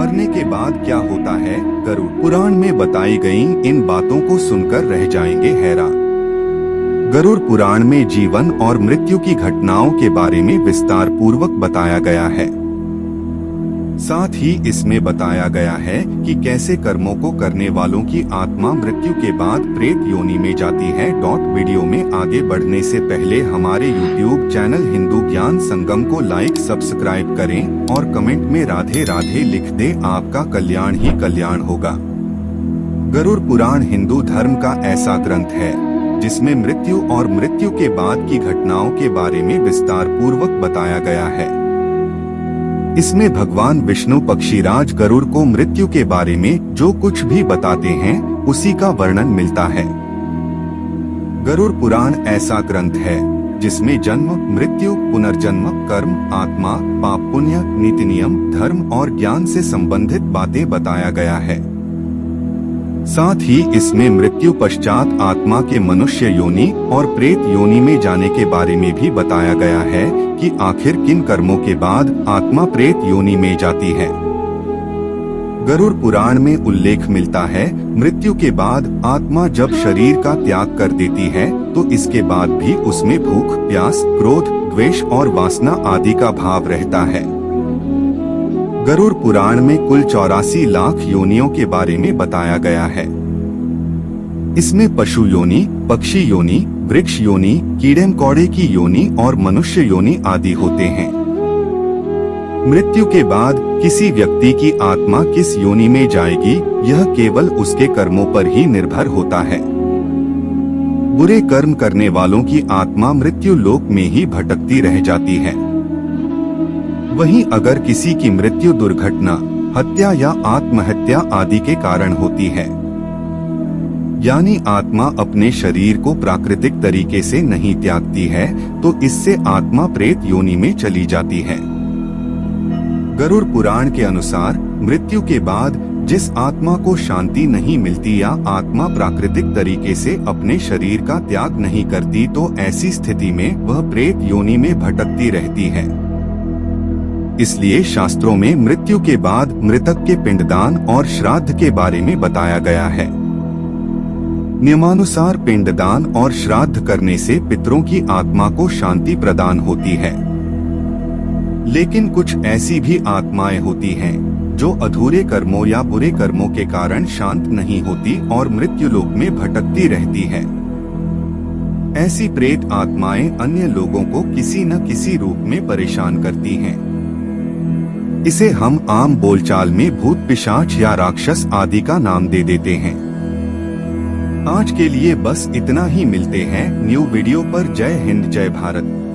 मरने के बाद क्या होता है? गरुड़ पुराण में बताई गई इन बातों को सुनकर रह जाएंगे हैरान। गरुड़ पुराण में जीवन और मृत्यु की घटनाओं के बारे में विस्तार पूर्वक बताया गया है। साथ ही इसमें बताया गया है कि कैसे कर्मों को करने वालों की आत्मा मृत्यु के बाद प्रेत योनि में जाती है। वीडियो में आगे बढ़ने से पहले हमारे YouTube चैनल हिंदू ज्ञान संगम को लाइक सब्सक्राइब करें और कमेंट में राधे राधे लिख दें। आपका कल्याण ही कल्याण होगा। गरुड़ पुराण हिंदू धर्म का ऐसा ग्रंथ है जिसमें मृत्यु और मृत्यु के बाद की घटनाओं के बारे में विस्तार पूर्वक बताया गया है। इसमें भगवान विष्णु पक्षीराज गरुड़ को मृत्यु के बारे में जो कुछ भी बताते हैं उसी का वर्णन मिलता है। गरुड़ पुराण ऐसा ग्रंथ है जिसमें जन्म, मृत्यु, पुनर्जन्म, कर्म, आत्मा, पाप पुण्य, नीति नियम, धर्म और ज्ञान से संबंधित बातें बताया गया है। साथ ही इसमें मृत्यु पश्चात आत्मा के मनुष्य योनि और प्रेत योनि में जाने के बारे में भी बताया गया है कि आखिर किन कर्मों के बाद आत्मा प्रेत योनि में जाती है। गरुड़ पुराण में उल्लेख मिलता है, मृत्यु के बाद आत्मा जब शरीर का त्याग कर देती है तो इसके बाद भी उसमें भूख, प्यास, क्रोध, द्वेष और वासना आदि का भाव रहता है। गरुड़ पुराण में कुल 84 लाख योनियों के बारे में बताया गया है। इसमें पशु योनि, पक्षी योनि, वृक्ष योनि, कीड़े मकोड़े की योनि और मनुष्य योनि आदि होते हैं। मृत्यु के बाद किसी व्यक्ति की आत्मा किस योनि में जाएगी यह केवल उसके कर्मों पर ही निर्भर होता है। बुरे कर्म करने वालों की आत्मा मृत्यु लोक में ही भटकती रह जाती है। वहीं अगर किसी की मृत्यु दुर्घटना, हत्या या आत्महत्या आदि के कारण होती है, यानी आत्मा अपने शरीर को प्राकृतिक तरीके से नहीं त्यागती है, तो इससे आत्मा प्रेत योनि में चली जाती है। गरुड़ पुराण के अनुसार मृत्यु के बाद जिस आत्मा को शांति नहीं मिलती या आत्मा प्राकृतिक तरीके से अपने शरीर का त्याग नहीं करती, तो ऐसी स्थिति में वह प्रेत योनि में भटकती रहती है। इसलिए शास्त्रों में मृत्यु के बाद मृतक के पिंडदान और श्राद्ध के बारे में बताया गया है। नियमानुसार पिंडदान और श्राद्ध करने से पितरों की आत्मा को शांति प्रदान होती है। लेकिन कुछ ऐसी भी आत्माएं होती हैं जो अधूरे कर्मों या बुरे कर्मों के कारण शांत नहीं होती और मृत्यु लोक में भटकती रहती है। ऐसी प्रेत आत्माएं अन्य लोगों को किसी न किसी रूप में परेशान करती हैं। इसे हम आम बोलचाल में भूत, पिशाच या राक्षस आदि का नाम दे देते हैं। आज के लिए बस इतना ही। मिलते हैं न्यू वीडियो पर। जय हिंद, जय भारत।